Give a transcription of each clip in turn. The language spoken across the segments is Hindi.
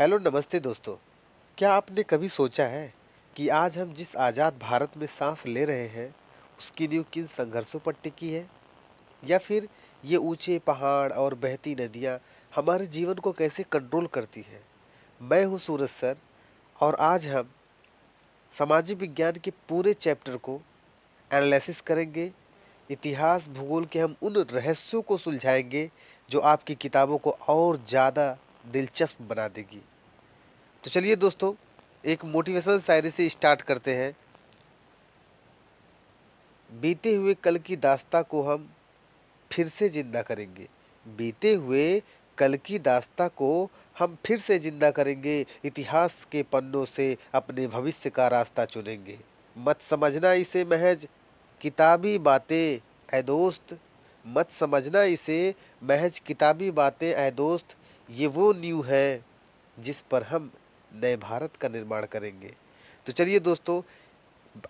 हेलो नमस्ते दोस्तों। क्या आपने कभी सोचा है कि आज हम जिस आज़ाद भारत में सांस ले रहे हैं उसकी नींव किन संघर्षों पर टिकी है, या फिर ये ऊंचे पहाड़ और बहती नदियाँ हमारे जीवन को कैसे कंट्रोल करती हैं। मैं हूँ सूरज सर, और आज हम सामाजिक विज्ञान के पूरे चैप्टर को एनालिसिस करेंगे। इतिहास भूगोल के हम उन रहस्यों को सुलझाएंगे जो आपकी किताबों को और ज़्यादा दिलचस्प बना देगी। तो चलिए दोस्तों, एक मोटिवेशनल शायरी से स्टार्ट करते हैं। बीते हुए कल की दास्तां को हम फिर से जिंदा करेंगे। बीते हुए कल की दास्तां को हम फिर से जिंदा करेंगे। इतिहास के पन्नों से अपने भविष्य का रास्ता चुनेंगे। मत समझना इसे महज किताबी बातें ऐ दोस्त। मत समझना इसे महज किताबी बातें ऐ दोस्त। ये वो नींव है जिस पर हम नए भारत का निर्माण करेंगे। तो चलिए दोस्तों,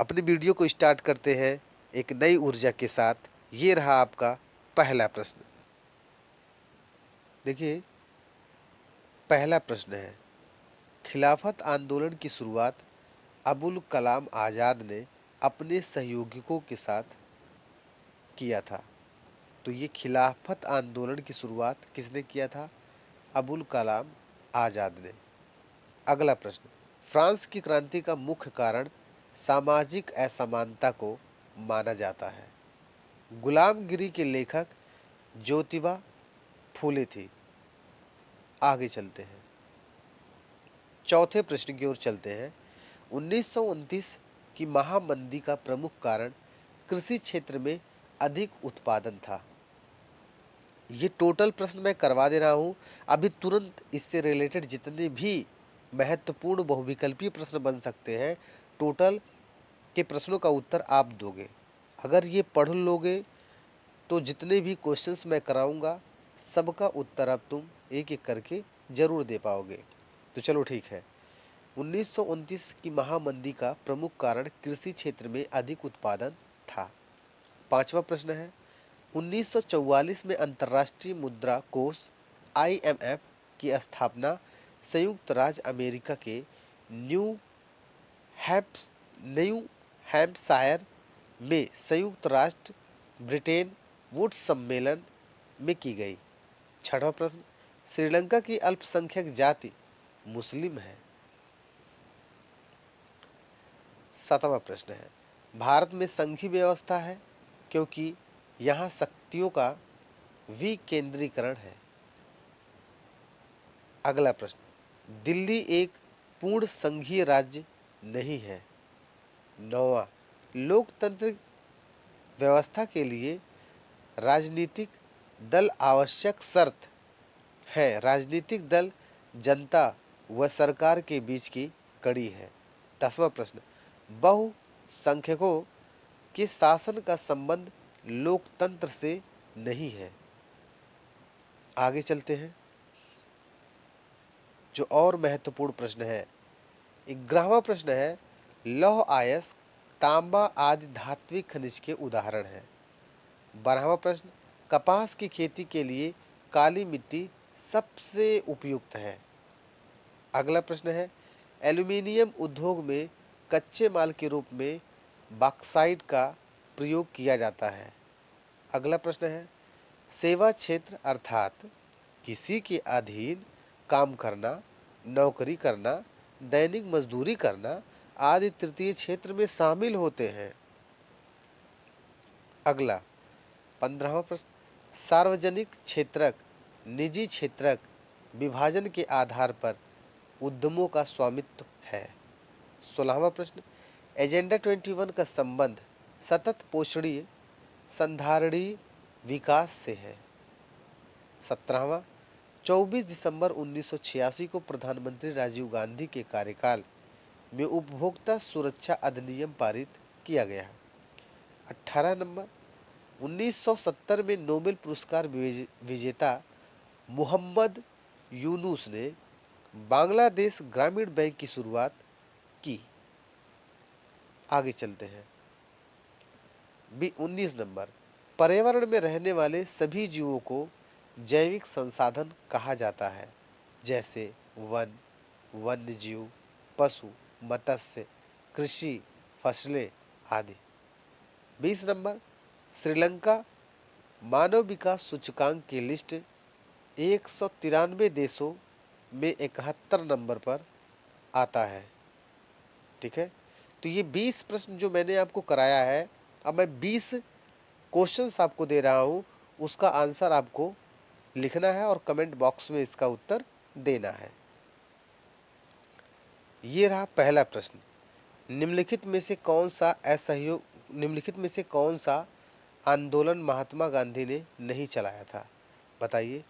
अपनी वीडियो को स्टार्ट करते हैं एक नई ऊर्जा के साथ। ये रहा आपका पहला प्रश्न। देखिए, पहला प्रश्न है, खिलाफत आंदोलन की शुरुआत अबुल कलाम आज़ाद ने अपने सहयोगियों के साथ किया था। तो ये खिलाफत आंदोलन की शुरुआत किसने किया था? अबुल कलाम आज़ाद ने। अगला प्रश्न, फ्रांस की क्रांति का मुख्य कारण सामाजिक असमानता को माना जाता है। गुलामगिरी के लेखक ज्योतिबा फूले थी। आगे चलते हैं, चौथे प्रश्न की ओर चलते हैं। 1929 की महामंदी का प्रमुख कारण कृषि क्षेत्र में अधिक उत्पादन था। ये टोटल प्रश्न मैं करवा दे रहा हूं। अभी तुरंत इससे रिलेटेड जितने भी महत्वपूर्ण बहुविकल्पीय प्रश्न बन सकते हैं, टोटल के प्रश्नों का उत्तर आप दोगे। अगर ये पढ़ लोगे तो जितने भी क्वेश्चंस मैं कराऊंगा सबका उत्तर अब तुम एक एक करके जरूर दे पाओगे। तो चलो ठीक है। 1929 की महामंदी का प्रमुख कारण कृषि क्षेत्र में अधिक उत्पादन था। पांचवा प्रश्न है, 1944 में अंतर्राष्ट्रीय मुद्रा कोष IMF की स्थापना संयुक्त राज्य अमेरिका के न्यू हैप्स न्यू हैम्पशायर में संयुक्त राष्ट्र ब्रिटेन वुड्स सम्मेलन में की गई। छठवां प्रश्न, श्रीलंका की अल्पसंख्यक जाति मुस्लिम है। सातवां प्रश्न है, भारत में संघीय व्यवस्था है क्योंकि यहाँ शक्तियों का विकेंद्रीकरण है। अगला प्रश्न, दिल्ली एक पूर्ण संघीय राज्य नहीं है। नौवां, लोकतांत्रिक व्यवस्था के लिए राजनीतिक दल आवश्यक शर्त है। राजनीतिक दल जनता व सरकार के बीच की कड़ी है। 10वां प्रश्न, बहुसंख्यकों के शासन का संबंध लोकतंत्र से नहीं है। आगे चलते हैं, जो और महत्वपूर्ण प्रश्न है। 11वां प्रश्न है, लौह अयस्क तांबा आदि धात्विक खनिज के उदाहरण हैं। 12वां प्रश्न, कपास की खेती के लिए काली मिट्टी सबसे उपयुक्त है। अगला प्रश्न है, एल्यूमीनियम उद्योग में कच्चे माल के रूप में बॉक्साइट का प्रयोग किया जाता है। अगला प्रश्न है, सेवा क्षेत्र अर्थात किसी के अधीन काम करना, नौकरी करना, दैनिक मजदूरी करना आदि तृतीय क्षेत्र में शामिल होते हैं। अगला 15वां प्रश्न, सार्वजनिक क्षेत्रक निजी क्षेत्रक विभाजन के आधार पर उद्यमों का स्वामित्व है। 16वां प्रश्न, एजेंडा 21 का संबंध सतत पोषणीय संधारणीय विकास से है। 17वां, 24 दिसंबर 1986 को प्रधानमंत्री राजीव गांधी के कार्यकाल में उपभोक्ता सुरक्षा अधिनियम पारित किया गया। 18 नंबर, 1970 में नोबेल पुरस्कार विजेता मोहम्मद यूनुस ने बांग्लादेश ग्रामीण बैंक की शुरुआत की। आगे चलते हैं। 19 नंबर, पर्यावरण में रहने वाले सभी जीवों को जैविक संसाधन कहा जाता है, जैसे वन, वन्य जीव, पशु, मत्स्य, कृषि, फसलें आदि। 20 नंबर, श्रीलंका मानव विकास सूचकांक की लिस्ट 193 देशों में 71 नंबर पर आता है। ठीक है, तो ये 20 प्रश्न जो मैंने आपको कराया है, अब मैं 20 क्वेश्चंस आपको दे रहा हूं, उसका आंसर आपको लिखना है और कमेंट बॉक्स में इसका उत्तर देना है। ये रहा पहला प्रश्न, निम्नलिखित में से कौन सा आंदोलन महात्मा गांधी ने नहीं चलाया था? बताइए।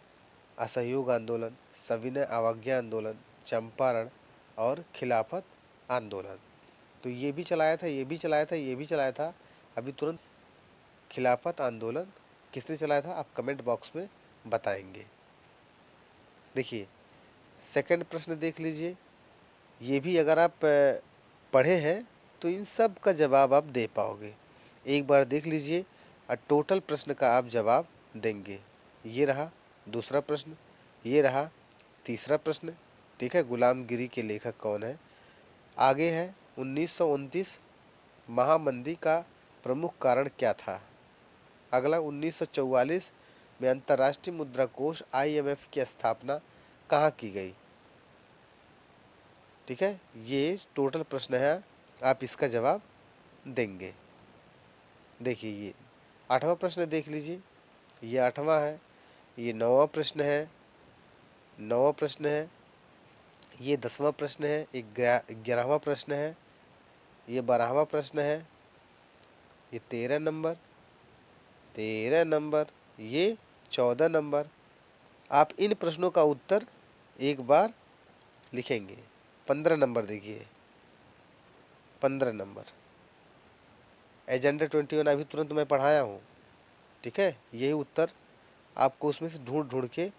असहयोग आंदोलन, सविनय अवज्ञा आंदोलन, चंपारण और खिलाफत आंदोलन। तो ये भी चलाया था, ये भी चलाया था, ये भी चलाया था। अभी तुरंत खिलाफत आंदोलन किसने चलाया था, आप कमेंट बॉक्स में बताएंगे। देखिए सेकंड प्रश्न देख लीजिए, ये भी अगर आप पढ़े हैं तो इन सब का जवाब आप दे पाओगे। एक बार देख लीजिए और टोटल प्रश्न का आप जवाब देंगे। ये रहा दूसरा प्रश्न, ये रहा तीसरा प्रश्न। ठीक है, गुलामगिरी के लेखक कौन है? आगे है 1929 महामंदी का प्रमुख कारण क्या था? अगला 1944 में अंतर्राष्ट्रीय मुद्रा कोष IMF की स्थापना कहाँ की गई? ठीक है, ये टोटल प्रश्न है, आप इसका जवाब देंगे। देखिए ये 8वां प्रश्न देख लीजिए, ये 8वां है, ये 9वां प्रश्न है, 9वां प्रश्न है, ये 10वां प्रश्न है, 11वां प्रश्न है, ये 12वां प्रश्न है, ये 13 नंबर, ये 14 नंबर। आप इन प्रश्नों का उत्तर एक बार लिखेंगे। 15 नंबर देखिए, 15 नंबर एजेंडा 21 अभी तुरंत मैं पढ़ाया हूँ। ठीक है, यही उत्तर आपको उसमें से ढूंढ ढूंढ के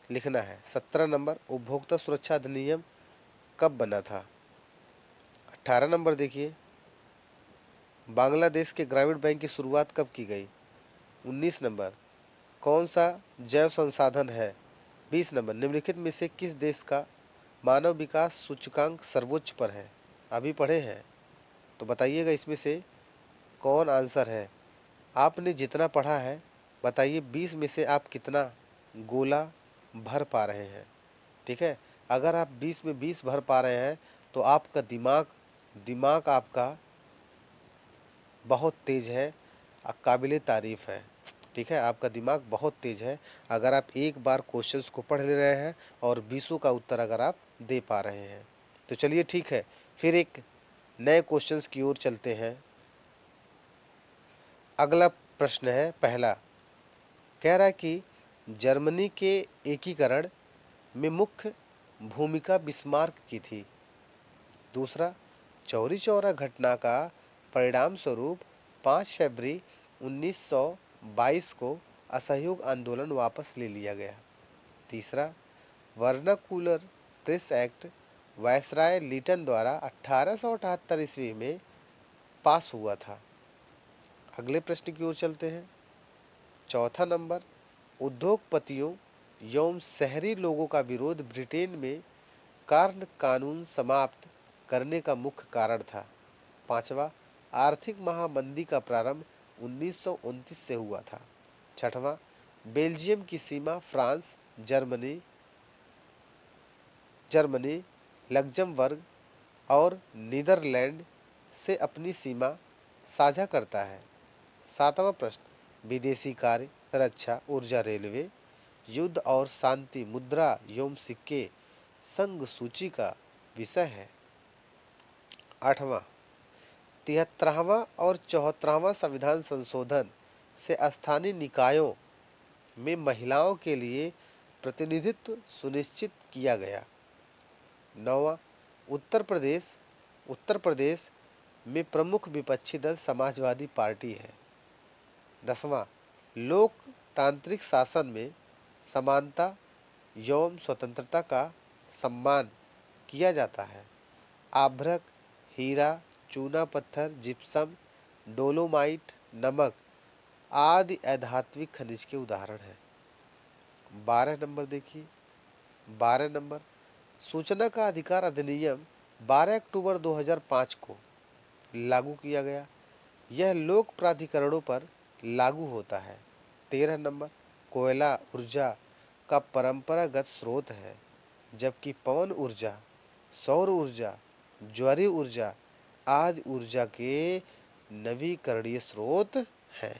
लिखना है। 17 नंबर, उपभोक्ता सुरक्षा अधिनियम कब बना था? 18 नंबर देखिए, बांग्लादेश के ग्रामीण बैंक की शुरुआत कब की गई? 19 नंबर, कौन सा जैव संसाधन है? 20 नंबर, निम्नलिखित में से किस देश का मानव विकास सूचकांक सर्वोच्च पर है? अभी पढ़े हैं, तो बताइएगा इसमें से कौन आंसर है। आपने जितना पढ़ा है बताइए, 20 में से आप कितना गोला भर पा रहे हैं? ठीक है, अगर आप 20 में 20 भर पा रहे हैं तो आपका दिमाग आपका बहुत तेज है, काबिले तारीफ है। ठीक है, आपका दिमाग बहुत तेज है अगर आप एक बार क्वेश्चंस को पढ़ ले रहे हैं और 20 का उत्तर अगर आप दे पा रहे हैं। तो चलिए ठीक है, फिर एक नए क्वेश्चंस की ओर चलते हैं। अगला प्रश्न है पहला, कह रहा है कि जर्मनी के एकीकरण में मुख्य भूमिका बिस्मार्क की थी। दूसरा, चौरी चौरा घटना का परिणाम स्वरूप 5 फरवरी 1922 को असहयोग आंदोलन वापस ले लिया गया। तीसरा, vernacular press act viceroy Lytton द्वारा 1878 ईस्वी में पास हुआ था। अगले प्रश्न की ओर चलते हैं। चौथा नंबर, उद्योगपतियों एवं शहरी लोगों का विरोध ब्रिटेन में कार्न कानून समाप्त करने का मुख्य कारण था। पांचवा, आर्थिक महामंदी का प्रारंभ 1929 से हुआ था। छठवां, बेल्जियम की सीमा फ्रांस, जर्मनी, लग्जमबर्ग और नीदरलैंड से अपनी सीमा साझा करता है। सातवां प्रश्न, विदेशी कार्य, रक्षा, ऊर्जा, रेलवे, युद्ध और शांति, मुद्रा एवं सिक्के संघ सूची का विषय है। आठवां, 73वां और 74वां संविधान संशोधन से स्थानीय निकायों में महिलाओं के लिए प्रतिनिधित्व सुनिश्चित किया गया। नौवां, उत्तर प्रदेश में प्रमुख विपक्षी दल समाजवादी पार्टी है। 10वां, लोकतांत्रिक शासन में समानता एवं स्वतंत्रता का सम्मान किया जाता है। आभ्रक, हीरा, चूना पत्थर, जिप्सम, डोलोमाइट, नमक आदि अधात्विक खनिज के उदाहरण हैं। 12 नंबर देखिए, 12 नंबर, सूचना का अधिकार अधिनियम 12 अक्टूबर 2005 को लागू किया गया। यह लोक प्राधिकरणों पर लागू होता है। 13 नंबर, कोयला ऊर्जा का परंपरागत स्रोत है, जबकि पवन ऊर्जा, सौर ऊर्जा, ज्वारीय ऊर्जा आदि ऊर्जा के नवीकरणीय स्रोत हैं।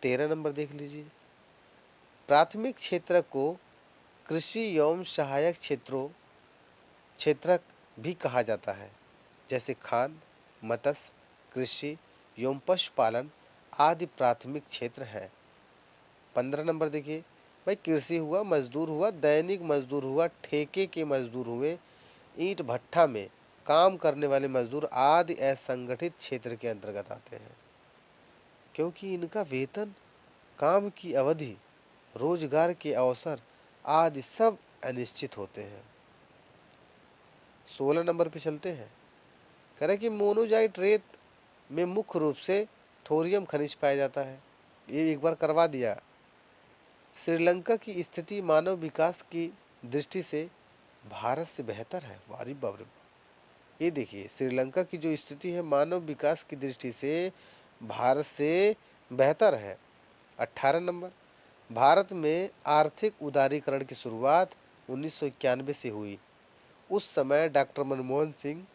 13 नंबर देख लीजिए। प्राथमिक क्षेत्र को कृषि एवं सहायक क्षेत्रक भी कहा जाता है, जैसे खान, मत्स्य, कृषि एवं पशुपालन आदि प्राथमिक क्षेत्र है। 15 नंबर देखिए भाई, कृषि हुआ, मजदूर हुआ, दैनिक मजदूर हुआ, ठेके के मजदूर हुए, ईंट भट्ठा में काम करने वाले मजदूर आदि असंगठित क्षेत्र के अंतर्गत आते हैं, क्योंकि इनका वेतन, काम की अवधि, रोजगार के अवसर आदि सब अनिश्चित होते हैं। 16 नंबर पे चलते हैं। कह रहे कि मोनोजाइट रेत में मुख्य रूप से थोरियम खनिज पाया जाता है। ये एक बार करवा दिया। श्रीलंका की स्थिति मानव विकास की दृष्टि से भारत से बेहतर है। वारी बाप रे बाप। ये देखिए, श्रीलंका की जो स्थिति है मानव विकास की दृष्टि से भारत से बेहतर है। 18 नंबर, भारत में आर्थिक उदारीकरण की शुरुआत 1991 से हुई। उस समय डॉक्टर मनमोहन सिंह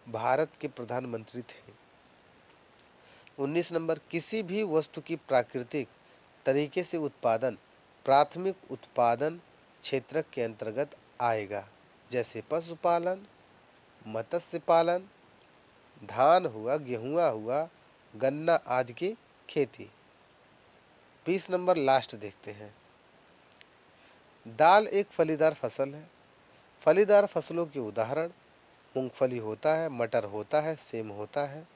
भारत के प्रधानमंत्री थे। 19 नंबर, किसी भी वस्तु की प्राकृतिक तरीके से उत्पादन प्राथमिक उत्पादन क्षेत्र के अंतर्गत आएगा, जैसे पशुपालन, मत्स्य पालन, धान हुआ, गेहूं हुआ, गन्ना आदि की खेती। 20 नंबर लास्ट देखते हैं। दाल एक फलीदार फसल है। फलीदार फसलों के उदाहरण मूंगफली होता है, मटर होता है, सेम होता है।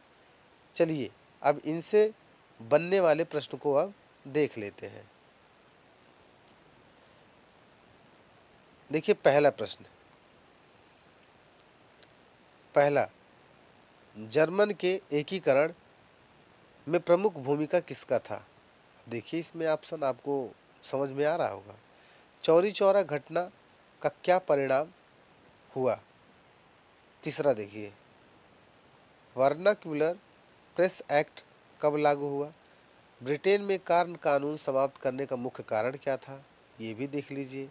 चलिए अब इनसे बनने वाले प्रश्न को अब देख लेते हैं। देखिए पहला प्रश्न, पहला, जर्मन के एकीकरण में प्रमुख भूमिका किसका था? देखिए इसमें ऑप्शन आपको समझ में आ रहा होगा। चौरी चौरा घटना का क्या परिणाम हुआ? तीसरा देखिए, वर्नाक्युलर प्रेस एक्ट कब लागू हुआ? ब्रिटेन में कार्न कानून समाप्त करने का मुख्य कारण क्या था? ये भी देख लीजिए।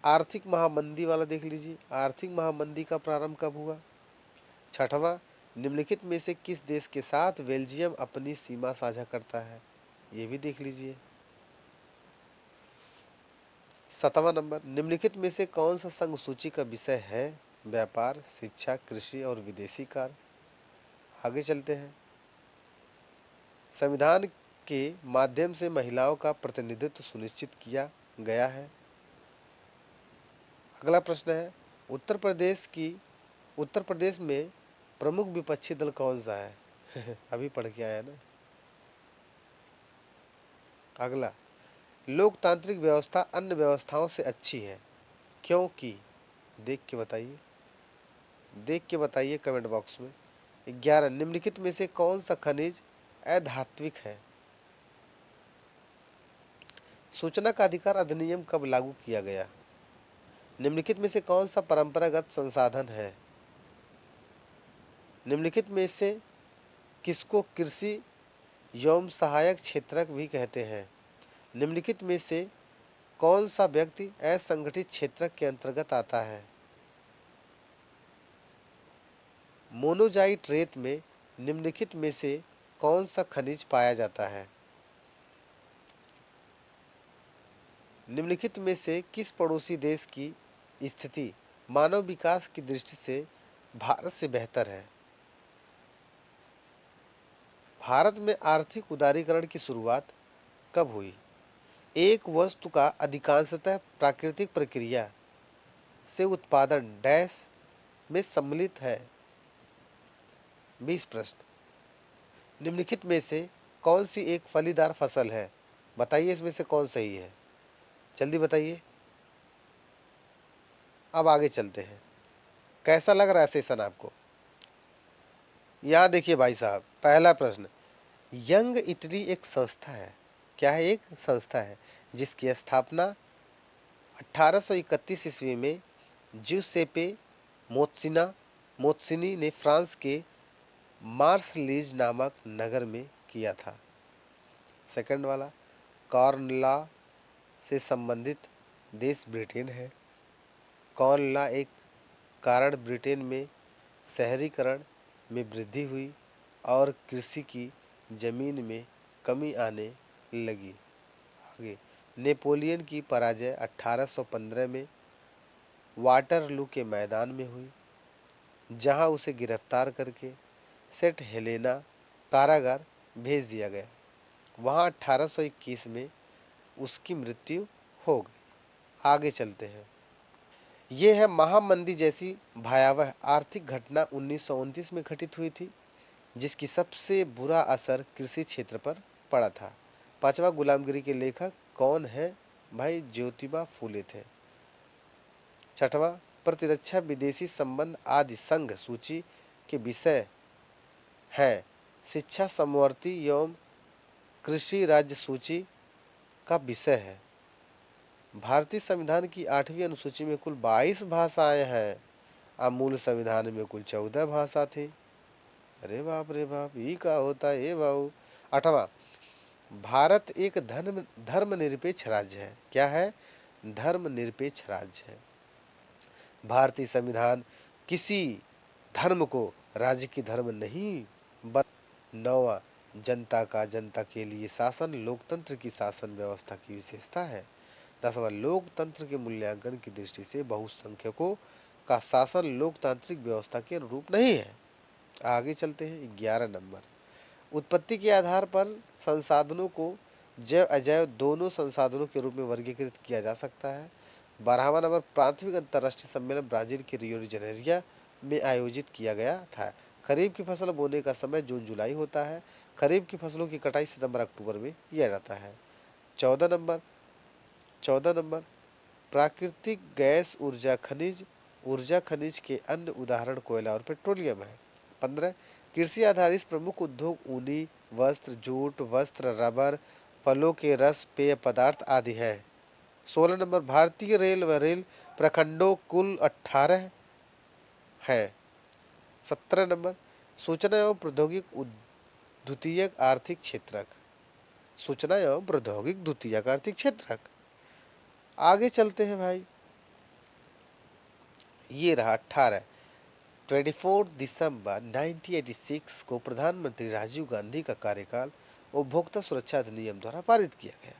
आर्थिक महामंदी वाला देख लीजिए, आर्थिक महामंदी का प्रारंभ कब हुआ? छठवां, निम्नलिखित में से किस देश के साथ बेल्जियम अपनी सीमा साझा करता है? ये भी देख लीजिए। 7वां नंबर, निम्नलिखित में से कौन सा संघ सूची का विषय है? व्यापार, शिक्षा, कृषि और विदेशी कार्य। आगे चलते हैं। संविधान के माध्यम से महिलाओं का प्रतिनिधित्व सुनिश्चित किया गया है। अगला प्रश्न है, उत्तर प्रदेश में प्रमुख विपक्षी दल कौन सा है? अभी पढ़ के आया ना। अगला, लोकतांत्रिक व्यवस्था अन्य व्यवस्थाओं से अच्छी है, क्योंकि? देख के बताइए, देख के बताइए कमेंट बॉक्स में। 11, निम्नलिखित में से कौन सा खनिज अधात्विक है? सूचना का अधिकार अधिनियम कब लागू किया गया? निम्नलिखित में से कौन सा परंपरागत संसाधन है? निम्नलिखित में से किसको कृषि एवं सहायक क्षेत्रक भी कहते हैं? निम्नलिखित में से कौन सा व्यक्ति असंगठित क्षेत्रक के अंतर्गत आता है? मोनोजाइट रेत में निम्नलिखित में से कौन सा खनिज पाया जाता है? निम्नलिखित में से किस पड़ोसी देश की स्थिति मानव विकास की दृष्टि से भारत से बेहतर है? भारत में आर्थिक उदारीकरण की शुरुआत कब हुई? एक वस्तु का अधिकांशतः प्राकृतिक प्रक्रिया से उत्पादन डैश में सम्मिलित है। 20 प्रश्न, निम्नलिखित में से कौन सी एक फलीदार फसल है? बताइए इसमें से कौन सही है, जल्दी बताइए। अब आगे चलते हैं। कैसा लग रहा है सेशन आपको? यहाँ देखिए भाई साहब, पहला प्रश्न, यंग इटली एक संस्था है। क्या है? एक संस्था है जिसकी स्थापना 1831 ईस्वी में ज्यूसेppe मोत्सिनी ने फ्रांस के मार्सलीज नामक नगर में किया था। सेकंड वाला, कॉर्न लॉ से संबंधित देश ब्रिटेन है। कॉर्न लॉ एक कारण ब्रिटेन में शहरीकरण में वृद्धि हुई और कृषि की जमीन में कमी आने लगी। आगे, नेपोलियन की पराजय 1815 में वाटरलू के मैदान में हुई, जहां उसे गिरफ्तार करके सेंट हेलेना कारागार भेज दिया गया। वहां 1821 में उसकी मृत्यु हो गई। आगे चलते हैं। ये है महामंदी जैसी भयावह आर्थिक घटना 1929 में घटित हुई थी, जिसकी सबसे बुरा असर कृषि क्षेत्र पर पड़ा था। पांचवा, गुलामगिरी के लेखक कौन है? भाई ज्योतिबा फूले थे। छठवां, प्रतिरक्षा विदेशी संबंध आदि संघ सूची के विषय है। शिक्षा समवर्ती एवं कृषि राज्य सूची का विषय है। भारतीय संविधान की 8वीं अनुसूची में कुल 22 भाषाएं हैं। अब मूल संविधान में कुल 14 भाषा थी। अरे बाप रे बाप, ये क्या होता है ये बाबू। आठवां, भारत एक धर्मनिरपेक्ष राज्य है। क्या है? धर्मनिरपेक्ष राज्य है। भारतीय संविधान किसी धर्म को राज्य की धर्म नहीं बन। नौवां, जनता के लिए शासन लोकतंत्र की शासन व्यवस्था की विशेषता है। 10वां, लोकतंत्र के मूल्यांकन की दृष्टि से बहुसंख्यकों का शासन लोकतांत्रिक व्यवस्था के अनुरूप नहीं है। आगे चलते हैं। 11 नंबर, उत्पत्ति के आधार पर संसाधनों को जैव अजैव दोनों संसाधनों के रूप में वर्गीकृत किया जा सकता है। 12वां नंबर, प्राथमिक अंतर्राष्ट्रीय सम्मेलन ब्राजील के रियो डी जेनेरियो में आयोजित किया गया था। खरीफ की फसल बोने का समय जून जुलाई होता है। खरीफ की फसलों की कटाई सितंबर अक्टूबर में किया जाता है। 14 नंबर, प्राकृतिक गैस ऊर्जा खनिज के अन्य उदाहरण कोयला और पेट्रोलियम है। 15, कृषि आधारित प्रमुख उद्योग ऊनी वस्त्र, जूट वस्त्र, रबर, फलों के रस, पेय पदार्थ आदि है। 16 नंबर, भारतीय रेल व रेल प्रखंडों कुल 18 है। 17 नंबर, सूचना एवं प्रौद्योगिक द्वितीयक आर्थिक क्षेत्रक। सूचना एवं प्रौद्योगिक द्वितीयक आर्थिक क्षेत्रक। आगे चलते हैं भाई। ये रहा 18। 24 दिसंबर 1986 को प्रधानमंत्री राजीव गांधी का कार्यकाल उपभोक्ता सुरक्षा अधिनियम द्वारा पारित किया गया।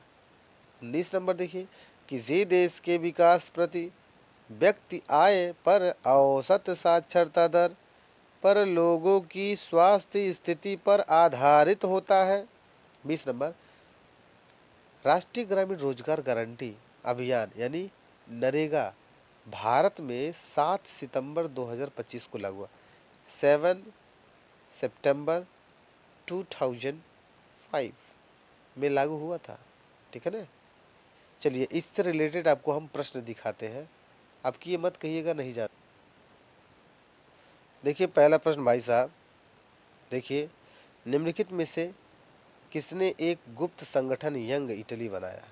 19 नंबर देखिए, किसी देश के विकास प्रति व्यक्ति आय पर औसत साक्षरता दर पर लोगों की स्वास्थ्य स्थिति पर आधारित होता है। 20 नंबर, राष्ट्रीय ग्रामीण रोजगार गारंटी अभियान यानी नरेगा भारत में 7 सितंबर 2025 को लागू हुआ। 7 सितंबर 2005 में लागू हुआ था। ठीक है ना। चलिए, इससे रिलेटेड आपको हम प्रश्न दिखाते हैं। आपकी ये मत कहिएगा नहीं जाता। देखिए पहला प्रश्न भाई साहब, देखिए, निम्नलिखित में से किसने एक गुप्त संगठन यंग इटली बनाया?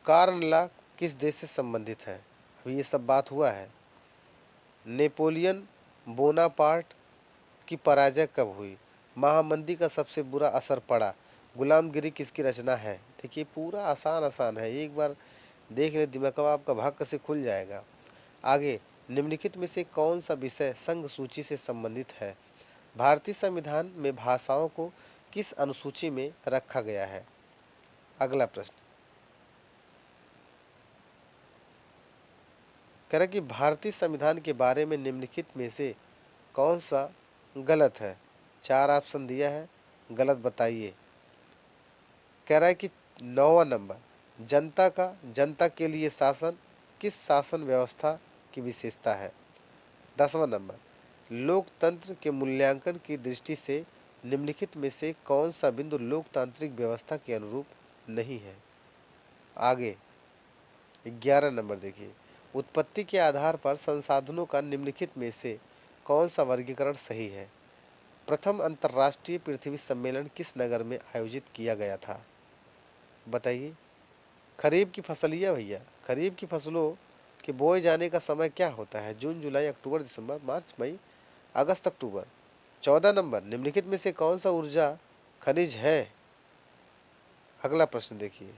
कार्ल लॉ किस देश से संबंधित है? अभी ये सब बात हुआ है। नेपोलियन बोनापार्ट की पराजय कब हुई? महामंदी का सबसे बुरा असर पड़ा। गुलामगिरी किसकी रचना है? देखिए पूरा आसान आसान है, एक बार देख ले दिमाग आपका भाग से खुल जाएगा। आगे, निम्नलिखित में से कौन सा विषय संघ सूची से संबंधित है? भारतीय संविधान में भाषाओं को किस अनुसूची में रखा गया है? अगला प्रश्न कह रहा है कि भारतीय संविधान के बारे में निम्नलिखित में से कौन सा गलत है? 4 ऑप्शन दिया है, गलत बताइए। कह रहा है कि 9वां नंबर, जनता के लिए शासन किस शासन व्यवस्था की विशेषता है? 10वां नंबर, लोकतंत्र के मूल्यांकन की दृष्टि से निम्नलिखित में से कौन सा बिंदु लोकतांत्रिक व्यवस्था के अनुरूप नहीं है? आगे 11 नंबर देखिए, उत्पत्ति के आधार पर संसाधनों का निम्नलिखित में से कौन सा वर्गीकरण सही है? प्रथम अंतर्राष्ट्रीय पृथ्वी सम्मेलन किस नगर में आयोजित किया गया था? बताइए। खरीफ की फसलिया भैया, खरीफ की फसलों के बोए जाने का समय क्या होता है? जून, जुलाई, अक्टूबर, दिसंबर, मार्च, मई, अगस्त, अक्टूबर। 14 नंबर, निम्नलिखित में से कौन सा ऊर्जा खनिज है? अगला प्रश्न देखिए।